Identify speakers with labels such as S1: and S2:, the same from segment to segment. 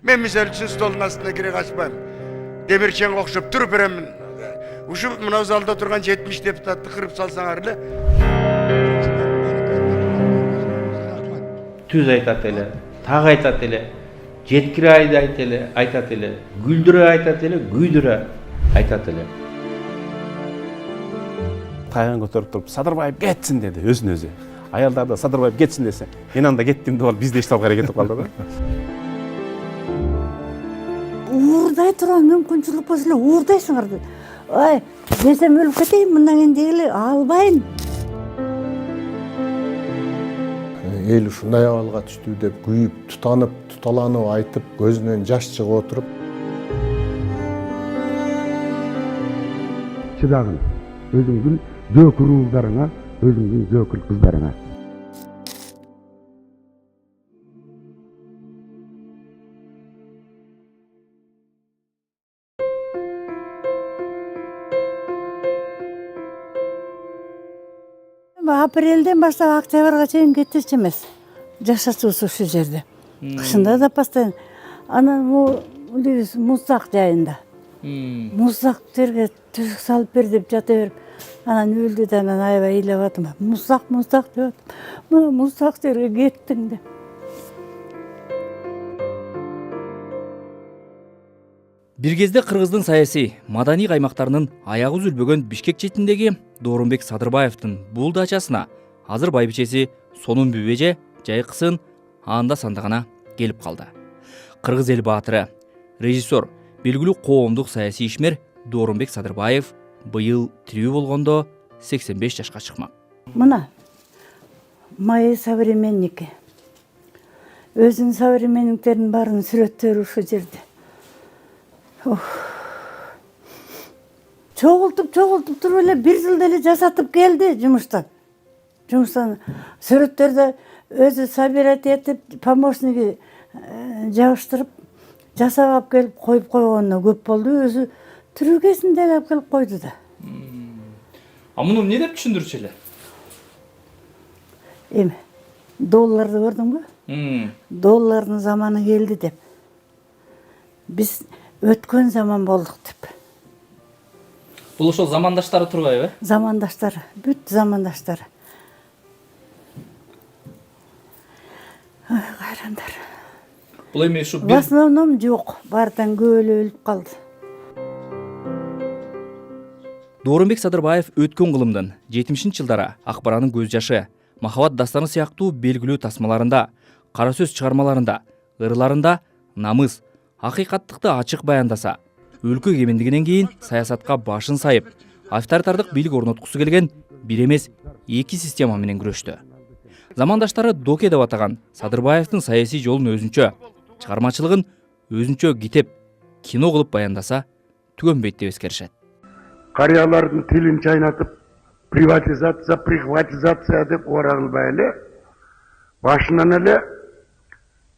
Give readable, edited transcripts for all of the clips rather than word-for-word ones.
S1: Мен misal үшін столдың астына кіре қашпаймын. Демирченге оқшып тұрып беремін. Ушу мынау залда тұрған 70 депутатты қырып салсаңар эле.
S2: Түз айтат эле, таг айтат эле, жеткире айтат эле, гүлдүрө айтат эле, күйдүрө айтат эле.
S3: Тайган көтөрүп туруп Садырбаев кетсин деди өзүн өзү. Аялдар да Садырбаев кетсин десе, мен анда кеттим деп алып бизде иштеп аракет кылды да.
S4: Уурдай турган мүмкүнчүлүк болсо эле уурдайсыңар деп. Ай, десем өлүп кетейин, мындан кийин дегеле албайм.
S5: Эл ушундай абалга түштү деп күйүп, тутанып, туталанып айтып, көзүнөн жаш чыгып отуруп.
S6: Чыдагын, өзүңдүн жөкүр уулдарыңа, өзүңдүн жөкүр кыздарыңа.
S4: Апрелден баштап октябрга чейин кетчү эмес. Жашачубуз ушу жерде. Кышында да постоянно. Анан муздак жайында. Муздак жерге түшүк салып бер деп жата берип, анан өлдү да анан аябай ыйлап атам. Муздак деп атам. Мына муздак жерге кеттиң деп.
S7: Бир кезде Кыргыздын саясий, маданий каймактарынын аягы үзүлбөгөн Бишкек четиндеги Доорунбек Садырбаевдин бул дачасына азыр байбичеси Сонун Бүбеже жайкысын анда санда гана келип калды. Кыргыз эл баатыры, режиссер, белгилүү коомдук саясий ишмер Доорунбек Садырбаев быйыл тирүү болгондо 85 жашка чыкмак.
S4: Мына мои современники. Өзүнүн современниктеринин баарынын сүрөттөрү ушу жерде. Чогултуп туруп эле бир жылда эле жасатып келди жумуштан. Сүрөттөрдө өзү собирать этип, помощниги жабыштырып, жасап алып келип коюп койгонуна көп болду. Өзү тирүү кезинде эле алып келип койду да.
S7: А муну эмне деп түшүндүрчү эле?
S4: Эми долларды көрдүңбү? Доллардын заманы келди деп. Биз өткөн заман болдук деп.
S7: Бул ошол замандаштары турбайбы?
S4: Замандаштары, бүт замандаштары. Кайрандар.
S7: Бул эми ушу
S4: В основном жок, баардан көп эле өлүп калды.
S7: Доорунбек Садырбаев өткөн кылымдын 70-жылдары Акбаранын көз жашы, Махабат дастаны сыяктуу белгилүү тасмаларында, кара сөз чыгармаларында, ырларында намыс, акыйкаттыкты ачык баяндаса, өлкө эгемендигинен кийин саясатка башын сайып, авторитардык бийлик орноткусу келген бир эмес эки система менен күрөштү. Замандаштары доке деп атаган Садырбаевдин саясий жолун өзүнчө, чыгармачылыгын өзүнчө китеп, кино кылып баяндаса, түгөнбөйт деп эскеришет.
S6: Карыялардын тилин чайнатып, прихватизация деп орагылбай эле, башынан эле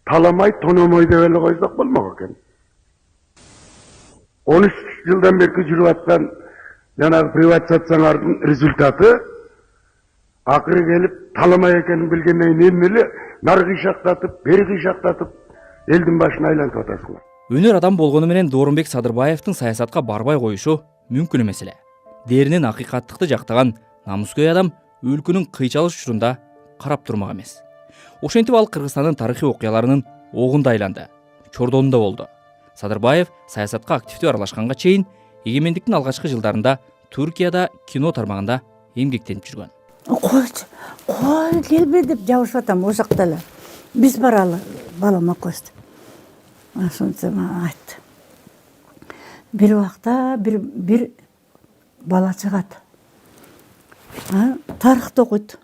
S6: таламай, тономой деп эле койсок болмок экен. 13 жылдан бери жүрүп аткан жанагы приватизациялардын результаты акыры келип таламай экенин билгенден кийин эмне эле нары кыйшактатып, бери кыйшактатып элдин башын айлантып атасыңар.
S7: Өнөр адам болгону менен Доорунбек Садырбаевдин саясатка барбай коюшу мүмкүн эмес эле. Дээринен акыйкаттыкты жактаган намыскөй адам өлкөнүн кыйчалыш учурунда карап турмак эмес. Ошентип ал Кыргызстандын тарыхый окуяларынын огунда айланды, чордонунда болду. Садырбаев саясатка активдүү аралашканга чейин эгемендиктин алгачкы жылдарында Түркияда кино тармагында эмгектенип жүргөн.
S4: Кой келбе деп жабышып атам ошол жакта эле. Биз баралы, балама койду. Ошончо айтты. Бир убакта бир бала чыгат. Тарыхты окуйт.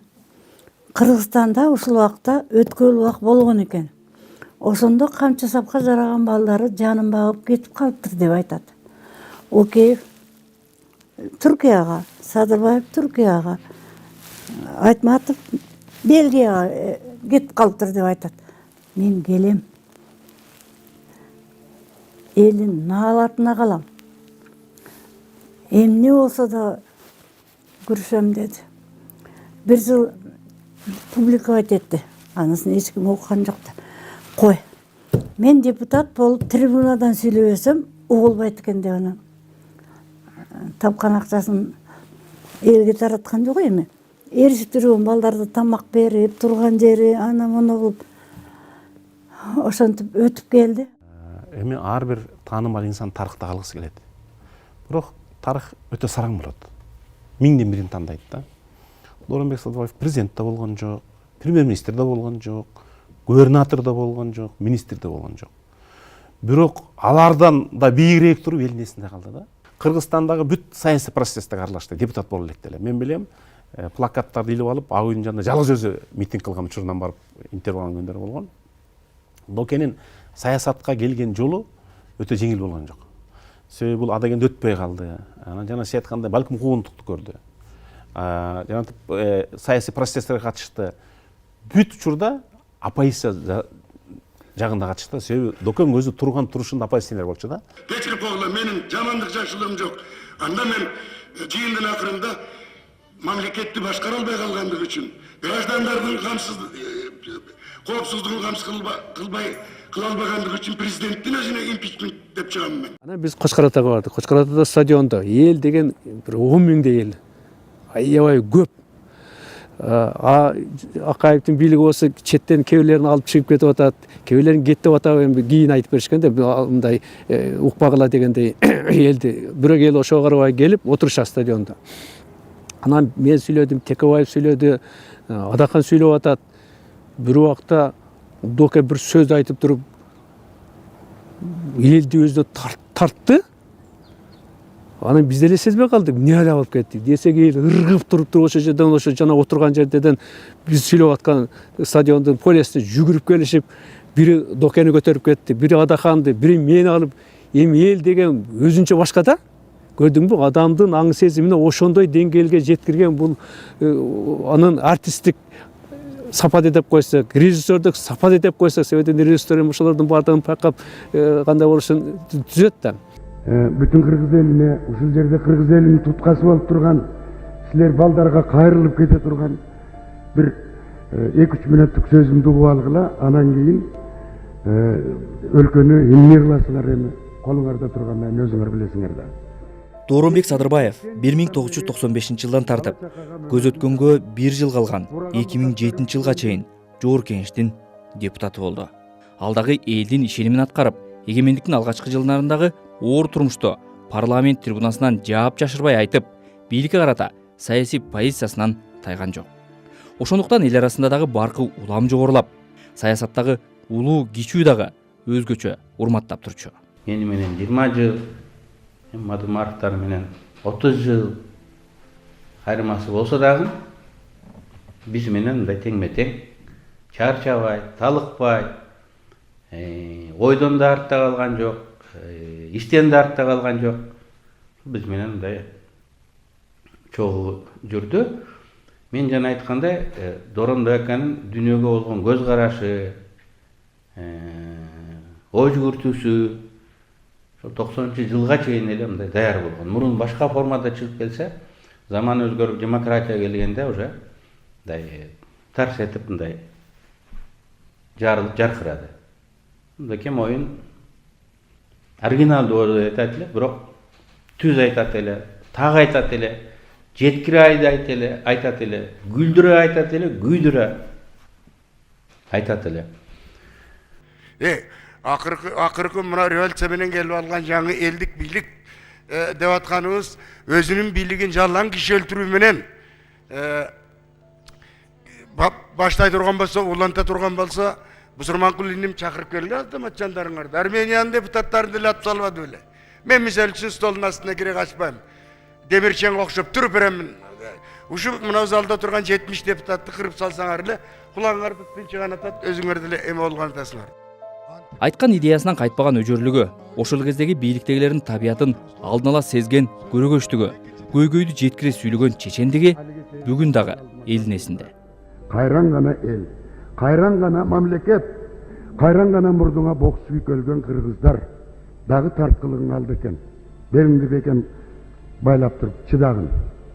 S4: Кыргызстанда ушул убакта өткөл убак болгон экен. Ошондо камчы сапка жараган балдары жанын багып кетип калыптыр деп айтат. Океев Түркияга, Садырбаев Түркияга, Айтматов Бельгияга кетип калыптыр деп айтат. Мен келем. Элин наалатына калам. Эмне болсо да күрөшөм деди. Бир жыл публиковать этти. Анысын эч ким окуган жок да. Кой. мен депутат болуп трибунадан сүйлөбөсөм угулбайт экен деп анан тапкан акчасын элге тараткан жок эми. Эришип жүргөн балдарды тамак берип, турган жери ана муну кылып ошентип өтүп келди.
S3: Эми ар бир таанымал инсан тарыхта калгысы келет. Бирок тарых өтө сараң болот. Миңден бирин тандайт да. Дооронбек Садырбаев президент да болгон жок, премьер-министр да болгон жок, губернатор да болгон жок, министр да болгон жок. Бирок алардан да бийигирээк туруп элдин эсинде калды да. Кыргызстандагы бүт саясий процесстеги аралашты, депутат боло электе эле. Мен билем, плакаттарды илип алып, ак үйдүн жанында жалгыз өзү митинг кылган учурунан барып интервью алган күндөр болгон. Докенин саясатка келген жолу өтө жеңил болгон жок. Себеби бул адагенде өтпөй калды. Анан жана сиз айткандай балким куугунтукту көрдү. Жана саясий процесстерге катышты. Бүт учурда оппозиция жагында катышты. Себеби Докенин өзү турган турушунда оппозиционер болчу да.
S6: Кечирип койгула, менин жамандык жакшылыгым жок. Анда мен жыйындын акырында мамлекетти башкара албай калгандыгы үчүн, граждандардын коопсуздугун камсыз кыла албагандыгы үчүн президенттин өзүнө импичмент деп чыгам мен.
S8: Анан биз Кочкор Атага бардык. Кочкор Атада стадиондо эл деген бир 10 миңдей эл. Аябай көп. Акаевдин бийлиги болсо четтен кээ алып чыгып кетип атат, кээ кетип атат, эми кийин айтып беришкен да, мындай укпагыла дегендей элди бирок эл ошого карабай келип отурушат стадиондо. Анан мен сүйлөдүм, Текебаев сүйлөдү, Адахан сүйлөп атат. Бир убакта Доке бир сөз айтып туруп элди өзүнө тартты. Анан биз деле сезбей калдык, эмне алып кетти десек, эл ыргып туруптур ошо жерден, ошо жана отурган жерден биз сүйлөп аткан стадиондун полисине жүгүрүп келишип, бири Докени көтөрүп кетти, бири Адаханды, бири мени алып, эми эл деген өзүнчө башка да. Көрдүңбү, адамдын аң сезимине ошондой деңгээлге жеткирген бул анын артисттик сапаты деп койсок, режиссердук сапаты деп койсок, себеби режиссер ошолордун баардыгын байкап кандай болушун түзөт да.
S6: Бүтүн кыргыз элине, ушул жерде кыргыз элинин туткасы болуп турган, силер балдарга кайрылып кете турган бир 2-3 мүнөттүк сөзүмдү угуп алгыла, анан кийин өлкөнү эмне кыласыңар эми, колуңарда тургандан өзүңөр билесиңер да.
S7: Дооронбек Садырбаев 1995 жылдан тартып, көз өткөнгө 1 жыл калган 2007 жылга чейин Жогорку Кеңештин депутаты болду. Алдагы элдин ишенимин аткарып, эгемендиктин алгачкы жылдарындагы оор турмушту парламент трибунасынан жаап жашырбай айтып, бийликке карата саясий позициясынан тайган жок. Ошондуктан эл арасында дагы баркы улам жогорулап, саясаттагы улуу кичүү дагы өзгөчө урматтап турчу.
S2: Мени менен 20 жыл, Мадымаровтар менен 30 жыл айырмасы болсо дагы, биз менен мындай теңме-тең, чарчабай, талыкпай, ойдон да артта калган жок, иштен да артта калган жок. Биз менен мындай чогуу жүрдү. Мен жана айткандай, Дооронбек аканын дүйнөгө болгон көз карашы, ой жүгүртүүсү 90-жылга чейин эле мындай даяр болгон. Мурун башка формада чыгып келсе, заман өзгөрүп демократия келгенде уже мындай тарс этип мындай жарылып жаркырады. Мындакем оюн оригиналдуу айтат эле, бирок түз айтат эле, так айтат эле, жеткире айтат эле, күлдүрө айтат эле, күйдүрө айтат эле.
S1: Акыркы мына революция менен келип алган жаңы элдик бийлик деп атканыбыз өзүнүн бийлигин жалаң киши өлтүрүү менен баштай турган болсо, уланта турган болсо, Бусурманкул иним чакырып келген азаматчандарыңарды, Армениянын депутаттарын деле атып салбады беле. Мен мисалы үчүн столдун астына кире качпайм. Демирченге окшоп туруп беремин. Ушу мына залда турган 70 депутатты кырып салсаңар эле, кулагыңарды тынчыган атат, өзүңөр деле эме болгон атасыңар.
S7: Айткан идеясынан кайтпаган өжөрлүгү, ошол кездеги бийликтегилердин табиятын алдын ала сезген көрөгөчтүгү, көйгөйдү жеткире сүйлөгөн чечендиги бүгүн дагы элдин эсинде.
S6: Кайран гана эл, кайран гана мамлекет, кайран гана мурдуңа бок сүйүп өлгөн кыргыздар дагы тарткылыгың алды экен. Белиңди бекем байлап туруп чыдагын.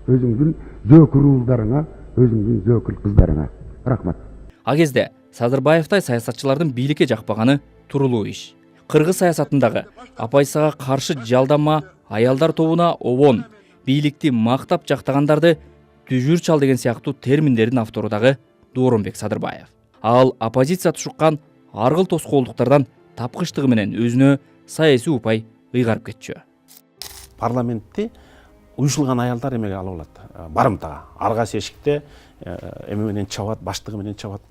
S6: Өзүңдүн зөөкүр уулдарыңа, өзүңдүн зөөкүр кыздарыңа. Рахмат.
S7: А кезде Садырбаевтай саясатчылардын бийликке жакпаганы турулуу иш. Кыргыз саясатындагы оппозицияга каршы жалданма аялдар тобуна обон, бийликти мактап жактагандарды түжүр чал деген сыяктуу терминдердин автору дагы Дооронбек Садырбаев. Ал оппозиция тушуккан аргыл тоскоолдуктардан тапкычтыгы менен өзүнө саясий упай ыйгарып кетчү.
S3: Парламентти уюшулган аялдар эмеге алып алат, барымтага. Ар кайсы эшикте эме менен чабат, баштыгы менен чабат.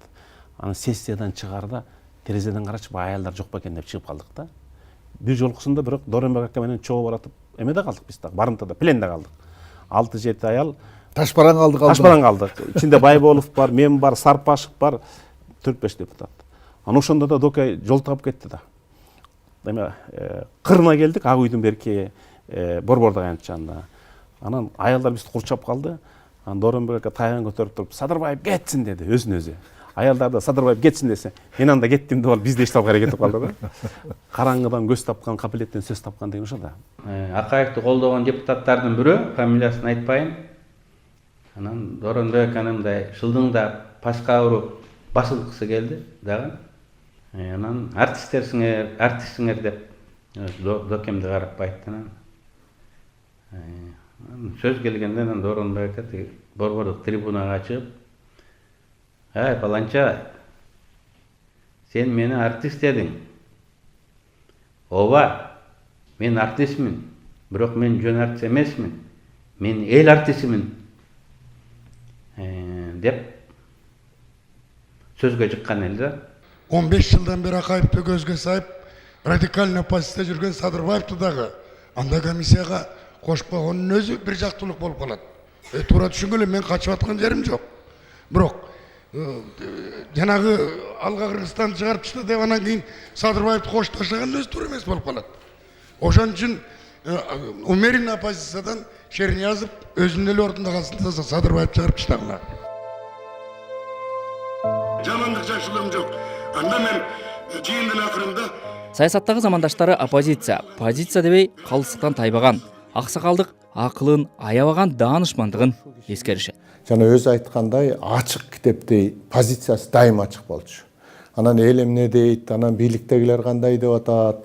S3: Аны сессиядан чыгарда терезеден карачып аялдар жок бекен деп чыгып калдык да. Бир жолкусунда бирок Дооронбек ака менен чогуу баратып эмеде калдык биз дагы, барымтада, пленде калдык. 6-7 аял
S5: Ташбаран калдык.
S3: Ташбаран калдык. Ичинде Байболов бар, мен бар, Сарпашев бар, 4-5 депутат. Аны ошондо да Докай жол таап кетти да. Эме кырына келдик, Ак үйдүн берки борбордук аянтчанына. Анан аялдар бизди курчап калды. Анан Дооронбек ака таян көтөрүп туруп, Садырбаев кетсин деди өзүн өзү. Аялдар да Садырбаев кетсин десе, мен анда кеттим деп алып бизди эчтеп аракет этип калды да. Караңгыдан көз тапкан, капилеттен сөз тапкан деген ошо да.
S2: Акаевди колдогон депутаттардын бирөө, фамилиясын айтпайын. Анан Дооронбек аканын мындай шылдыңда пашка уруп басылгысы келди дагы. Анан артистсиңер деп Докемди карап айтты анан. Сөз келгенде анан Дооронбек ака борбордук трибунага чыгып, "Ай, баланча, сен мени артист дедиң. Ооба, мен артистмин, бирок мен жөн артист эмесмин. Мен эл артистимин" деп сөзгө чыккан эл да.
S6: 15 жылдан бері Акаевті көзге сайып, радикальный оппозицияда жүрген Садырбаевты дагы анда комиссияға қошып қойғанның өзі бір жақтылық болып қалады. Тура түшінгеле, мен қачып атқан жерім жоқ. Бирок жанагы алга Кыргызстан чыгарып чыкты деп анан кийин Садырбаевты кошташаган өзү туура эмес болуп калат. Ошон үчүн умеренный оппозициядан Черниязов өзүнүн эле ордунда калсын десе Садырбаевты чыгарып таштагыла. Жамандык жашылым жок. Анда мен жыйындын акырында
S7: Саясаттагы замандаштары оппозиция, позиция дебей калыстыктан тайбаган, аксакалдык акылын аябаган даанышмандыгын эскеришет.
S5: Жана өзү айткандай ачык китептей позициясы дайым ачык болчу. Анан эл эмне дейт, анан бийликтегилер кандай деп атат,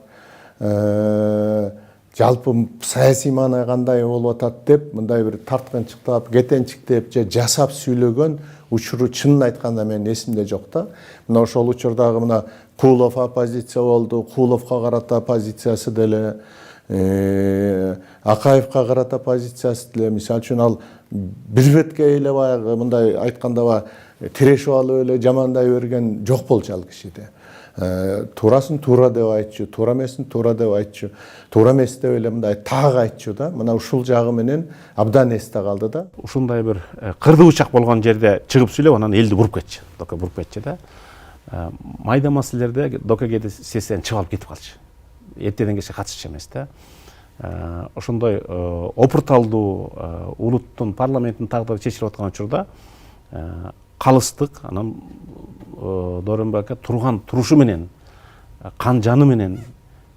S5: жалпы саясий маана кандай болуп атат деп мындай бир тарткынчыктап, кетенчиктеп же жасап сүйлөгөн учуру чынын айтканда менин эсимде жок да. Мына ошол учурдагы мына Кулов оппозиция болду, Куловго карата позициясы деле, Акаевка карата позициясы деле, мисалы үчүн ал бир бетке эле баягы мындай айтканда тирешип алып эле жамандай берген жок болчу ал кишиде. Турасын тура деп айтчу, тура эмесин тура деп айтчу, тура эмес деп эле мындай так айтчу да. Мына ушул жагы менен абдан эсте калды да.
S3: Ушундай бир кырды бычак болгон жерде чыгып сүйлөп, анан элди буруп кетчү. Дока буруп кетчү да. Майда маселелерде Дока кээде сессиядан чыгып алып кетип калчу. Эртеден кечке катышчу эмес да. Ошондой опурталдуу улуттун парламенттин тагдыры чечилип аткан учурда калыстык, анан Дооронбек ака турган турушу менен, кан жаны менен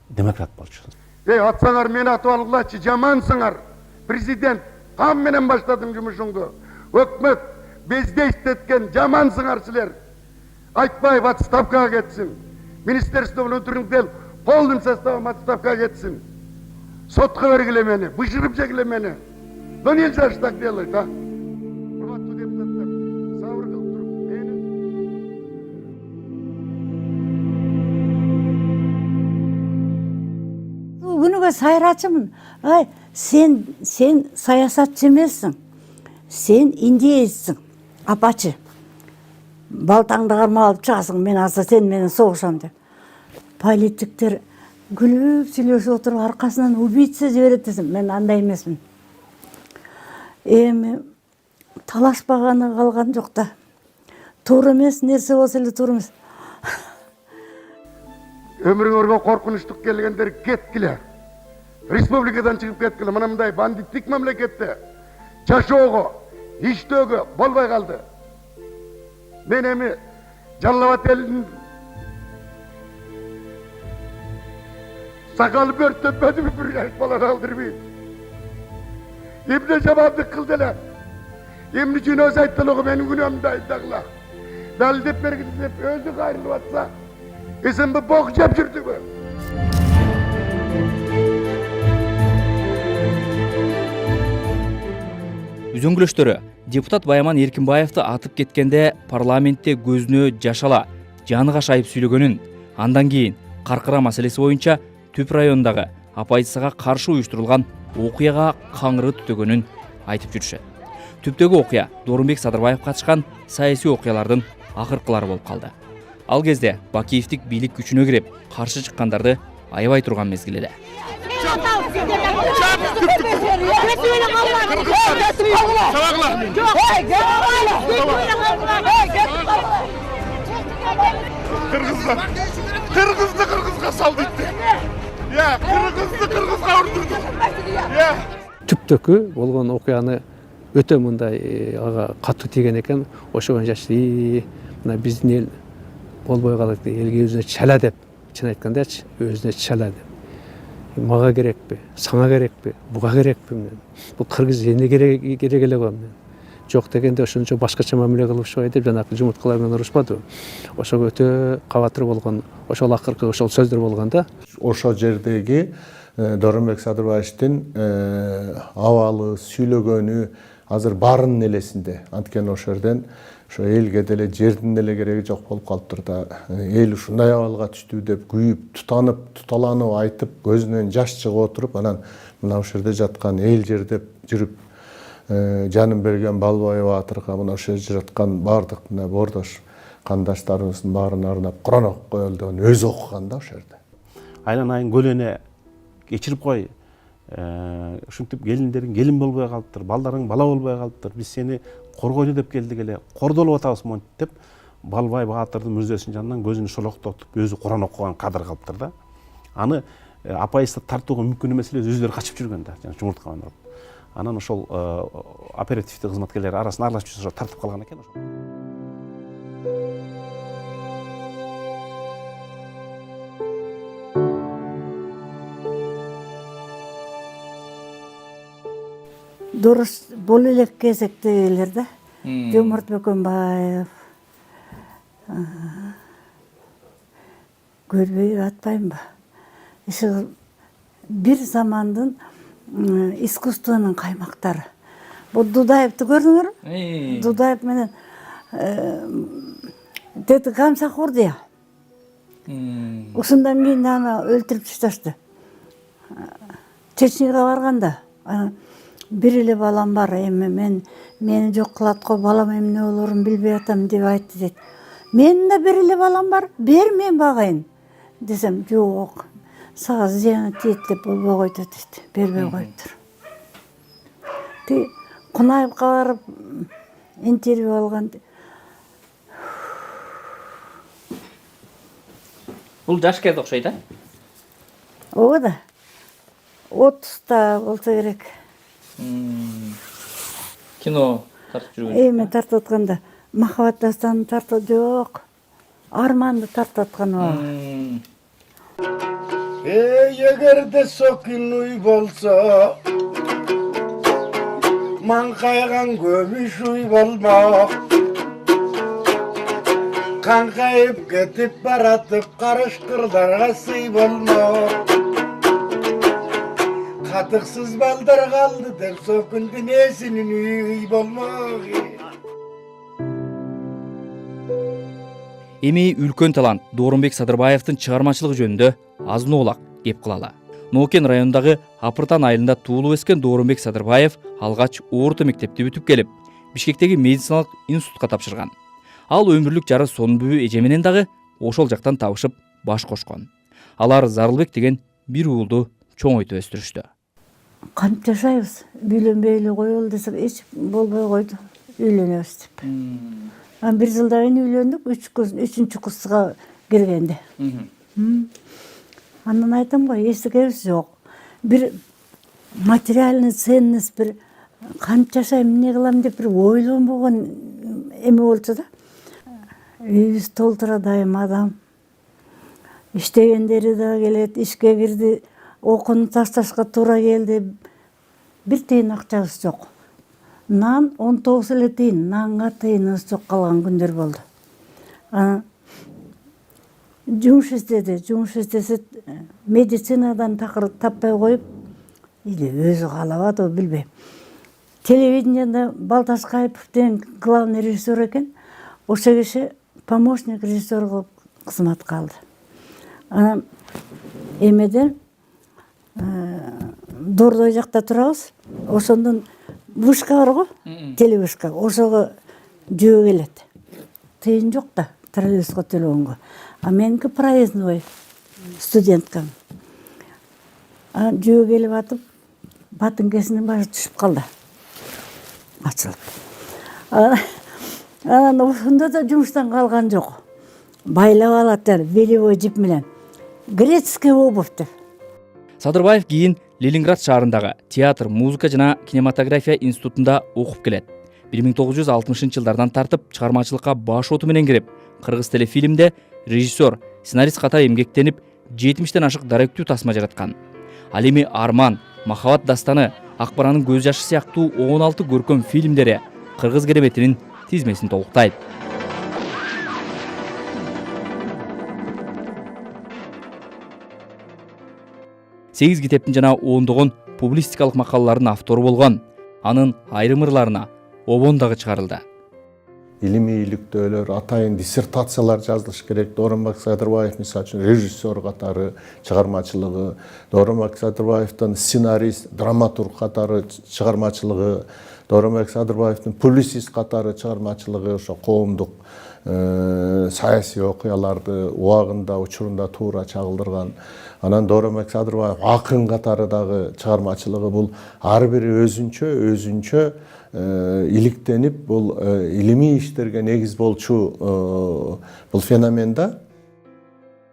S3: демократ болчу.
S6: Атсаңар мени атып алгылачы, жамансыңар. Президент, кам менен баштадың жумушуңду. Өкмөт бездействеткен жамансыңар силер. Айтбаев отставкага кетсин. Министерство внутренних дел полным составом отставкага кетсин. Сотқа бергіле мені, бышырып жегіле мені. Но нельзя ж так делать, а? Урматтуу депутаттар, сабыр кылып туруп, мени
S4: күнүгө сайрачымын. Ай, сен саясатчы эмессиң. Сен индеецсиң, апачы. Балтаңды кармап алып чыгасың, мен азыр сен менен согушам деп. Политиктер күлүп сүйлөшүп отуруп аркасынан убийца жиберет десем, мен андай эмесмин. Эми талашпаганы калган жок да. Туура эмес нерсе болсо эле туура эмес.
S6: өмүрүңөргө коркунучтук келгендер кеткиле. Республикадан чыгып кеткиле. Мына мындай бандиттик мамлекетте жашоого, иштөөгө болбой калды. Мен эми Жалал Абад элинин сакалы бөрттөтпөдүмү бир жаш баланы алдырбайт. Эмне жамандык кылды эле? Эмне үчүн айтты эле менин күнөөмдү айтагыла. Далилдеп бергиле деп өзү кайрылып атса, Sen bu bok yap жүрдүңбү?
S7: Үзөңгүлөштөрү депутат Байман Эркинбаевди атып кеткенде парламентте көзүнө жаш ала, жаны кашайып сүйлөгөнүн, андан кийин Каркыра маселеси боюнча Түп районундагы оппозицияга каршы уюштурулган окуяга каңыры түтөгөнүн айтып жүрүшөт. Түптөгү окуя Дооронбек Садырбаев катышкан саясий окуялардын акыркылары болуп калды. Ал кезде Бакиевдик бийлик күчүнө кирип, каршы чыккандарды аябай турган мезгил эле.
S6: Кыргызды кыргызга сал дейт. Я, кыргызды кыргызга урдурду. Я.
S8: Түптөкү болгон окуяны өтө мындай ага катуу тийген экен. Ошого жашты. Мына биздин эл болбой калат, элге өзүнө чала деп, чын айткандачы, өзүнө чала деп. Мага керекпи, сага керекпи, буга керекпи мен. Бул кыргыз эне керек эле го мен. Жок дегенде ошончо башкача мамиле кылышпай деп жанагы жумурткалар менен урушпадыбы. Ошого өтө кабатыр болгон, ошол акыркы ошол сөздөр болгон да.
S5: Ошол жердеги Дооронбек Садырбаевдин абалы, сүйлөгөнү азыр баарынын элесинде. Анткени ошол жерден ошо элге деле жердин деле кереги жок болуп калыптыр да. Эл ушундай абалга түштү деп күйүп, туталанып айтып, көзүнөн жаш чыгып отуруп, анан мына ошол жерде жаткан эл жердеп жүрүп жанын берген Балбай Баатырга мына ошол жерде жаткан баардык мына бордош кандаштарыбыздын баарын арнап Куран окуп коелу деген өзү окуган да ошол жерде.
S3: Айланайын көлөне кечирип кой. Ушинтип келиндериң келин болбой калыптыр, балдарың бала болбой калыптыр. Биз сени коргойлу деп келдик эле, кордолуп атабыз монтип деп Балбай Баатырдын мүрзөсүнүн жанынан көзүн шолоктотуп өзү Куран окуган кадыр калыптыр да. Аны апайыстап тартууга мүмкүн эмес эле, өздөрү качып жүргөн да, жана жумуртка менен. Анан ошол оперативдик кызматкерлер арасында аралашып жүрүп тартып калган экен ошол.
S4: Дурус бул элек кезектегилер да. Жоморт Бөкөнбаев. Көрбөй атпаймбы? Иши бир замандын искусствонун каймактары. Бул Дудаевди көрдүңөрбү? Дудаев менен Дети Гамсахурдия. Ушундан кийин аны өлтүрүп ташташты. Чечняга барганда бир эле балам бар, эми мени жок кылат го, балам эмне болорун билбей атам деп айтты дейт. Менин да бир эле балам бар, бер мен багайын десем, жок, сага зыяны тиет деп болбой койду дейт, бербей коюптур. Ти Кунаевга барып интервью алган.
S7: Бул жаш кезде окшойт, а?
S4: Ооба да. 30-та болсо керек.
S7: Кино тартып жүргөн.
S4: Эми тартып атканда Махабат дастанын тартып жок. Арманды тартып аткан о.
S1: Эгерде сокин уй болсо, маңкайган көмүш уй болмок. Каңкайып кетип баратып карышкырларга сый болмок. Катыксыз балдар калды деп сокундун эсинин үйү болмок.
S7: Эми үлкөн талант Дооронбек Садырбаевдин чыгармачылыгы жөнүндө азын оолак кеп кылалы. Нокен районундагы Апыртан айылында туулуп өскен Дооронбек Садырбаев алгач орто мектепти бүтүп келип, Бишкектеги медициналык институтка тапшырган. Ал өмүрлүк жары Сонунбүбү эже менен дагы ошол жактан табышып баш кошкон. Алар Зарылбек деген бир уулду чоңойтуп өстүрүштү.
S4: Кантип жашайбыз? Үйлөнбөй эле коелу десек, эч болбой койду. Үйлөнөбүз деп. Бир жылдан кийин үйлөндүк, 3-үнчү курска киргенде. Андан айтам го, эстегебиз жок. Бир материальный ценность, бир кантип жашайм, эмне кылам деп бир ойлонбогон эме болчу да. Үйүбүз толтура дайым адам. Иштегендери да келет, ишке кирди, окууну ташташка туура келди. Бир тыйын акчабыз жок. Нан 19 эле тыйын, нанга тыйыныбыз жок калган күндөр болду. жумуш издеди. Жумуш издесе медицинадан такыр таппай коюп, или өзү каалабадыбы билбейм. Телевидениеде Балташкаев деген главный режиссер экен. Ошо киши помощник режиссер кылып кызматка алды. Анан эмеден Дордой жакта турабыз. Ошондон вышка бар го, телевышка. Ошого жөө келет. Тыйын жок да троллейбуско төлөгөнгө. А меники проездной студенткам. Жөө келип атып, батыңкесинин башы түшүп калды. Ачылып. Анан ошондо да жумуштан калган жок. Байлап алат белевой жип менен. Грецкая обувь деп.
S7: Садырбаев кийин Ленинград шаарындагы театр, музыка жана кинематография институтунда окуп келет. 1960-жылдардан тартып чыгармачылыкка баш оту менен кирип, кыргыз телефильмде режиссер, сценарист катары эмгектенип, 70тен ашык даректүү тасма жараткан. Ал эми Арман, Махабат дастаны, Акбаранын көз жашы сыяктуу 16 көркөм фильмдери кыргыз кереметинин тизмесин толуктайт. Сегиз китептин жана ондогон публистикалык макалалардын автору болгон. Анын айрым ырларына обон дагы чыгарылды.
S5: Илимий иликтөөлөр, атайын диссертациялар жазылыш керек. Дооронбек Садырбаев мисалы үчүн режиссер катары чыгармачылыгы, Дооронбек Садырбаевдин сценарист, драматург катары чыгармачылыгы, Дооронбек Садырбаевдин публицист катары чыгармачылыгы ошо коомдук саясий окуяларды убагында, учурунда туура чагылдырган. Анан Дооронбек Садырбаев акын катары дагы чыгармачылыгы бул ар бири өзүнчө иликтенип бул илимий иштерге негиз болчу бул феноменда.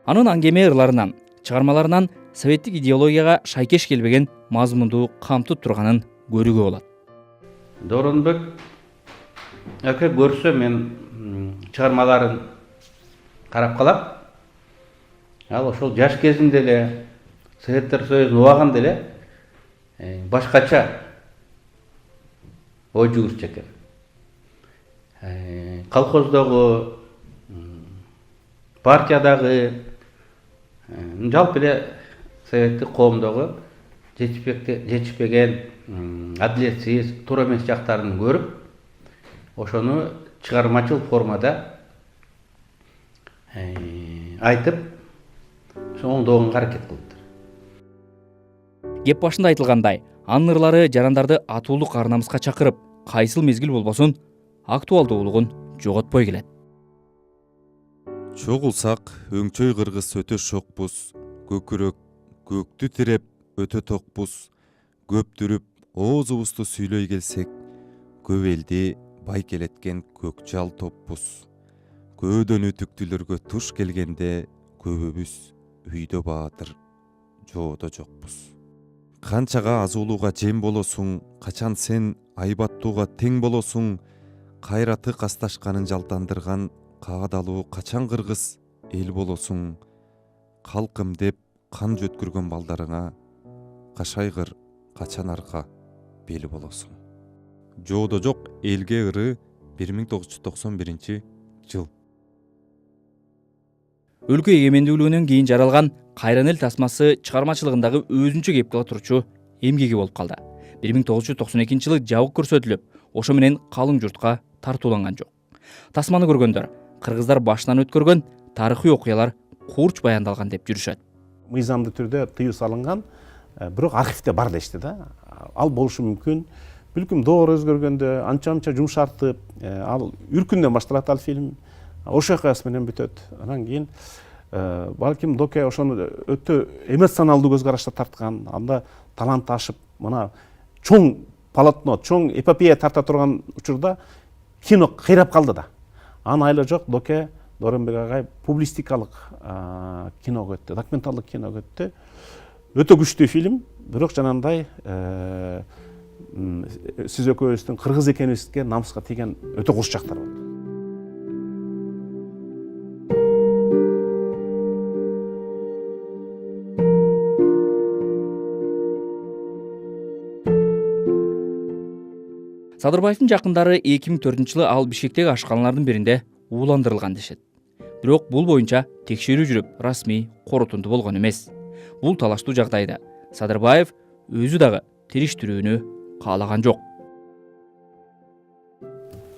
S7: Анын аңгеме ырларынан, чыгармаларынан советтик идеологияга шайкеш келбеген мазмунду камтып турганын көрүүгө болот.
S2: Дооронбек ака көрсө мен чыгармаларын карап калам. Ал ошол жаш кезинде эле Советтер Союзунун убагында эле башкача ой жүгүрчү экен. Колхоздогу, партиядагы, жалпы эле советтик коомдогу жетишпеген, адилетсиз, туура эмес жактарын көрүп, ошону чыгармачыл формада айтып, оңдоого аракет кылыптыр.
S7: Кеп башында айтылгандай, анын ырлары жарандарды атуулук ар-намыска чакырып, кайсыл мезгил болбосун актуалдуулугун жоготпой келет.
S9: Чогулсак өңчөй кыргыз өтө шокпуз, көкүрөк көктү тиреп өтө токпуз, көптүрүп оозубузду сүйлөй келсек, көп элди бай келеткен көк жал топпуз. Көөдөн үтүктүлөргө туш келгенде көбүбүз үйдө баатыр, жоодо жокпуз. Канчага азуулууга жем болосуң, качан сен айбаттууга тең болосуң, кайраты касташканын жалтандырган каадалуу качан кыргыз эл болосуң, калкым деп кан жөткүргөн балдарыңа кашайгыр качан арка бели болосуң. Жоодо жок элге ыры 1991 жыл.
S7: Өлкө эгемендүүлүгүнөн кийин жаралган Кайран эл тасмасы чыгармачылыгындагы өзүнчө кеп кыла турчу эмгеги болуп калды. 1992 жылы жабык көрсөтүлүп, ошо менен калың журтка тартууланган жок. Тасманы көргөндөр кыргыздар башынан өткөргөн тарыхый окуялар курч баяндалган деп жүрүшөт.
S3: Мыйзамдуу түрдө тыюу салынган, бирок архивде бар дешти да. Ал болушу мүмкүн. Бүлкүм доор өзгөргөндө анча жумшартып, ал үркүндөн башталат ал фильм. Ошо окуясы менен бүтөт. Анан кийин балким Доке ошону өтө эмоционалдуу көз карашта тарткан, анда талант ашып, мына чоң полотно, чоң эпопея тарта турган учурда кино кыйрап калды да. Анын айла жок, Доке Дооронбек агай публистикалык киного өттү, документалдык киного өттү. Өтө күчтүү фильм, бирок жанагындай сиз экөөбүздүн кыргыз экенибизге намыска тийген өтө курч жактар болду.
S7: Садырбаевдин жакындары 2004 жылы ал Бишкектеги ашканалардын биринде ууландырылган дешет. Бирок бул боюнча текшерүү жүрүп, расмий корутунду болгон эмес. Бул талаштуу жагдайда Садырбаев өзү дагы териштирүүнү каалаган жок.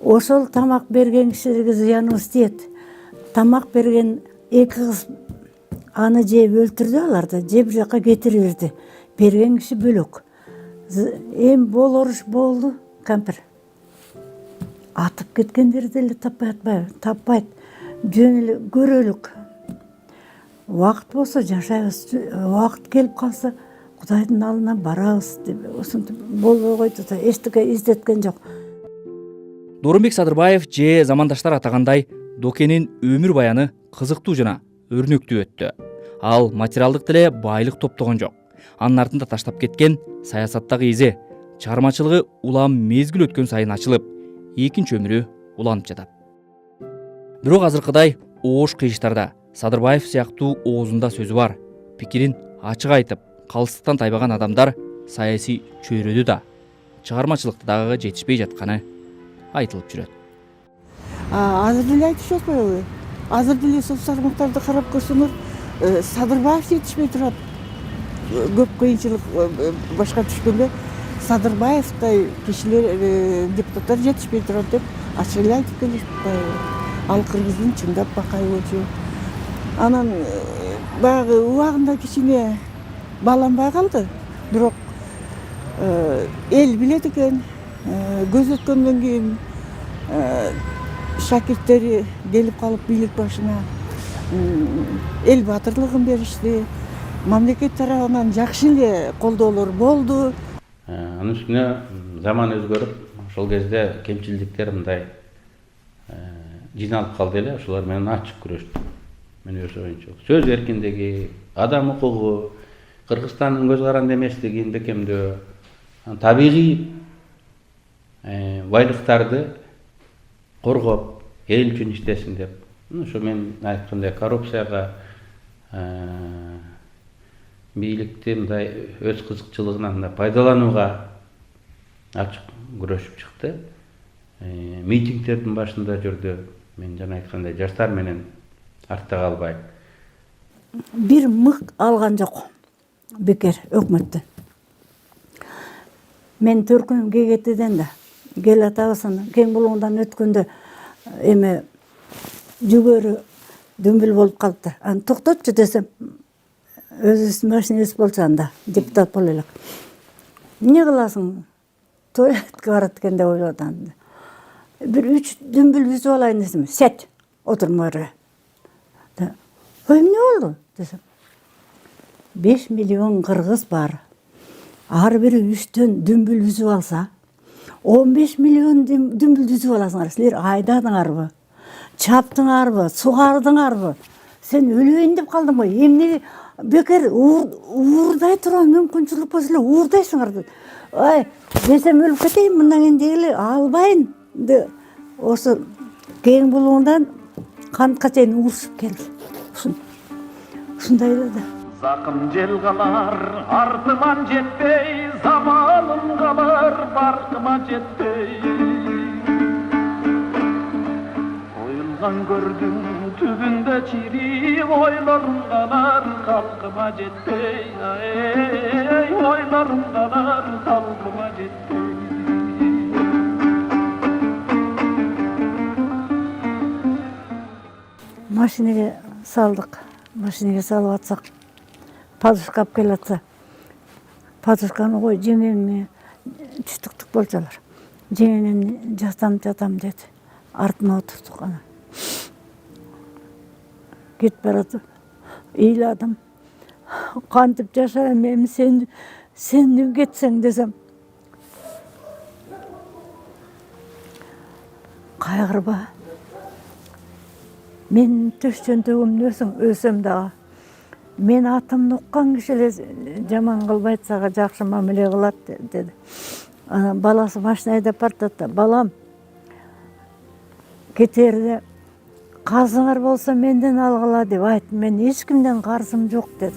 S4: Ошол тамак берген кишилерге зыяныбыз тиет. Тамак берген эки кыз аны жеп өлтүрдү, аларды же бир жака кетирип берди. Берген киши бөлөк. Эми болоруш болду, кампир. Атып кеткендер деле таппай атпайбы? Таппайт. Жөн эле көрөлүк. Убакыт болсо жашайбыз, убакыт келип калса Кудайдын алдына барабыз деп ошентип болбой койду да, эчтеке издеткен жок.
S7: Дооронбек Садырбаев же замандаштар атагандай Докенин өмүр баяны кызыктуу жана өрнөктүү өттү. Ал материалдык деле байлык топтогон жок. Анын артында таштап кеткен саясаттагы изи, чыгармачылыгы улам мезгил өткөн сайын ачылып, экинчи өмүрү уланып жатат. Бирок азыркыдай оош кыйыштарда Садырбаев сыяктуу оозунда сөзү бар, пикирин ачык айтып, калыстыктан тайбаган адамдар саясий чөйрөдө да, чыгармачылыкта дагы жетишпей жатканы айтылып жүрөт.
S10: Азыр деле айтышып атпайбы? Азыр деле сол сармактарды карап көрсөңөр, Садырбаев жетишпей турат. Көп кыйынчылык башка түшкөндө Садырбаевтай кишилер, депутаттар жетишпей турат деп ачык эле айтып келишет. Ал кыргыздын чындап бакай болчу. Анан баягы убагында кичине бааланбай калды. Бирок эл билет экен, көз өткөндөн кийин шакирттери келип калып бийлик башына эл баатырлыгын беришти. Мамлекет тарабынан жакшы эле колдоолор болду.
S2: Анын үстүнө заман өзгөрүп, ошол кезде кемчилдиктер мындай жиналып калды эле, ошолор менен ачык күрөштү. Мен өз оюмча сөз эркиндиги, адам укугу, Кыргызстандын көз каранды эмеслигин бекемдөө, табигый байлыктарды коргоп, эл үчүн иштесин деп. Ошо мен айткандай коррупцияга, бийликти мындай өз кызыкчылыгынан пайдаланууга ачык күрөшүп чыкты. Митингдердин башында жүрдү. Мен жана айткандай жаштар менен артта калбай.
S4: Бир мык алган жок бекер өкмөттөн. Мен төркүнүм КГТден да кел атабыздын кең булуңдан өткөндө эме жүгөрү дүмбүл болуп калыптыр. Аны токтотчу десем, өзүбүздүн машинебиз болчу анда депутат боло элек. Эмне кыласың? Туалетке барат экен деп ойлоду анда. Бир 3 дүмбүл үзүп алайын десем, сет отурма бере. Ой, эмне болду десем. 5 миллион кыргыз бар. Ар бири 3төн дүмбүл үзүп алса, 15 миллион дүмбүл үзүп аласыңар. Силер айдадыңарбы? Чаптыңарбы? Сугардыңарбы? Сен өлөйүн деп калдың го. Эмне бекер уурдай турган мүмкүнчүлүк болсо эле уурдайсыңар деп. Ой, десем өлүп кетейин, мындан кийин дегеле албайын. Осы кең булуңдан кантка чейин уурушуп келди. Ушундай эле да.
S11: Закым жел калар, артыман жетпей, замалым калар, баркыма жетпей. Оюлган көрдүм түбүндө чирип, ойлорум калар, калкыма жетпей. Ойлорум калар, калкыма жетпей.
S4: Машинеге салдык. Машинеге салып атсак, подушка алып келип атса, подушканы кой, жеңеңе түштүктүк болчулар. Жеңеңен жатам деди. Артына отурдук ана. Кетип баратып, ыйладым. Кантип жашайм эми сен кетсең десем. Кайгырба. Мен төшчөнтөгүмдү өсөм дагы. Мен атымды уккан киши эле жаман кылбайт, сага жакшы мамиле кылат деди. Анан баласы машина айдап баратат да, балам, кетерде карзыңар болсо менден алгыла деп айт. Мен эч кимден карзым жок деди.